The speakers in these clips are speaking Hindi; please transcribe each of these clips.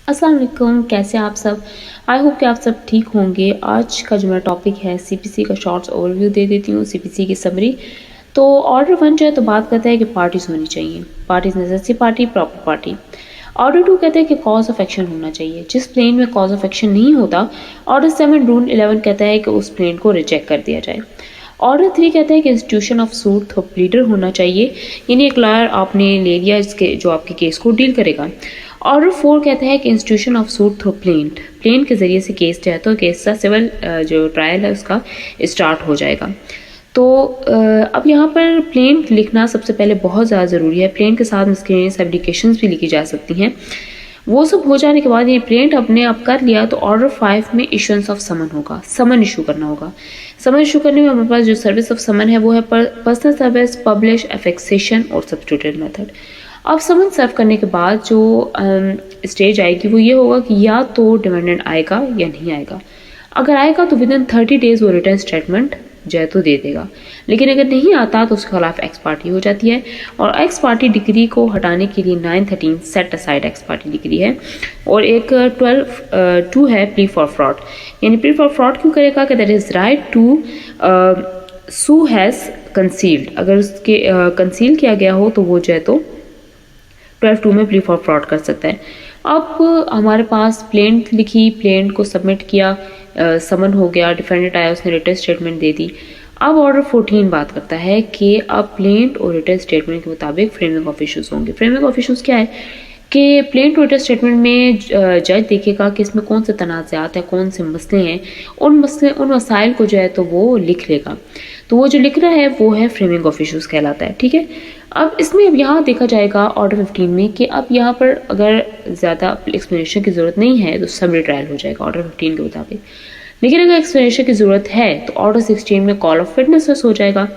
अस्सलाम वालेकुम, कैसे आप सब। आई होप कि आप सब ठीक होंगे। आज का जो मेरा टॉपिक है सीपीसी का शॉर्ट्स ओवरव्यू दे देती हूँ, सीपीसी की समरी। तो ऑर्डर 1 जो है तो बात करता है कि पार्टीज होनी चाहिए, parties necessary party, proper party. Order 2 कहता है कि कॉज ऑफ एक्शन होना चाहिए। जिस प्लेन में कॉज ऑफ एक्शन नहीं होता, ऑर्डर 7 रूल 11 कहता है कि उस प्लेन को रिजेक्ट कर दिया जाए। ऑर्डर 3 कहता है कि institution of suit through pleader होना चाहिए, यानी एक लॉयर आपने ले लिया इसके जो आपके केस को डील करेगा। ऑर्डर 4 कहता है कि institution of suit through plaint के जरिए से केस जो है तो केस का सिविल जो ट्रायल है उसका स्टार्ट हो जाएगा। तो अब यहाँ पर प्लेन लिखना सबसे पहले बहुत ज़्यादा ज़रूरी है। प्लेन के साथ मिसक्लेनियस एप्लीकेशंस भी लिखी जा सकती हैं। वो सब हो जाने के बाद ये प्लेंट अपने आप कर लिया तो ऑर्डर 5 में इशुएंस ऑफ समन होगा, समन इशू करना होगा। समन इशू करने में हमारे पास जो सर्विस ऑफ समन है वो है पर्सनल सर्विस, पब्लिश, एफेक्सेशन और सब्स्टिट्यूटेड मेथड। अब समन सर्व करने के बाद जो स्टेज आएगी वो ये होगा कि या तो डिपेंडेंट आएगा या नहीं आएगा। अगर आएगा तो विद इन 30 डेज वो रिटर्न स्टेटमेंट जो है तो दे देगा, लेकिन अगर नहीं आता तो उसके खिलाफ एक्स पार्टी हो जाती है। और एक्स पार्टी डिग्री को हटाने के लिए 913 set aside ex parte decree है। और एक 12(2) है प्ली फॉर फ्रॉड, यानी प्ली फॉर फ्रॉड क्यों करेगा कि that is right to sue has concealed. अगर उसके कंसील किया गया हो तो वो जो है तो 12(2) में प्ली फॉर फ्रॉड कर सकता है। अब हमारे पास प्लेंट लिखी, प्लेंट को सबमिट किया, समन हो गया, डिफेंडेंट आया, उसने रिटर्न स्टेटमेंट दे दी। अब ऑर्डर 14 बात करता है कि अब प्लेंट और रिटर्न स्टेटमेंट के मुताबिक फ्रेमिंग ऑफ इश्यूज होंगे। फ्रेमिंग ऑफ इश्यूज क्या है कि प्लेंट और रिटर्न स्टेटमेंट में जज देखेगा कि इसमें कौन से तनाज़ात हैं, कौन से मसले हैं, उन मसाइल को जो है तो वो लिख लेगा। तो वो जो लिख रहा है वो है फ्रेमिंग ऑफ इश्यूज कहलाता है। ठीक है, अब इसमें अब यहाँ देखा जाएगा ऑर्डर 15 में कि अब यहाँ पर अगर ज़्यादा एक्सप्लेनेशन की ज़रूरत नहीं है तो सब ट्रायल हो जाएगा ऑर्डर 15 के मुताबिक। लेकिन अगर एक्सप्लेनेशन की ज़रूरत है तो ऑर्डर 16 में कॉल ऑफ विटनेसेस हो जाएगा।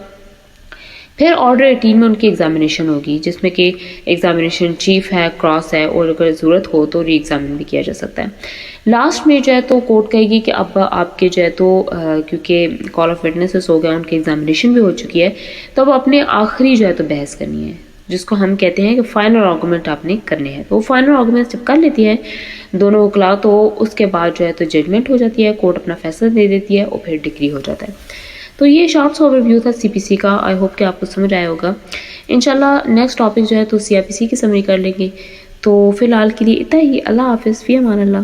फिर ऑर्डर 18 में उनकी एग्जामिनेशन होगी, जिसमें कि एग्जामिनेशन चीफ है, क्रॉस है, और अगर ज़रूरत हो तो री एग्जामिन भी किया जा सकता है। लास्ट में जो है तो कोर्ट कहेगी कि अब आपके जो है तो क्योंकि कॉल ऑफ विटनेसेस हो गया, उनकी एग्जामिनेशन भी हो चुकी है, तो अब अपने आखिरी जो है तो बहस करनी है, जिसको हम कहते हैं कि फाइनल आर्गूमेंट आपने करने हैं। तो वो फाइनल आर्गूमेंट जब कर लेती है दोनों वकला तो उसके बाद जो है तो जजमेंट हो जाती है, कोर्ट अपना फैसला दे देती है और फिर डिग्री हो जाता है। तो ये शॉर्ट्स ओवरव्यू था सीपीसी का। आई होप कि आपको समझ आया होगा। इंशाल्लाह नेक्स्ट टॉपिक जो है तो सीआरपीसी की समरी कर लेंगे। तो फिलहाल के लिए इतना ही। अल्लाह हाफिज़, फ़ी अमान अल्लाह।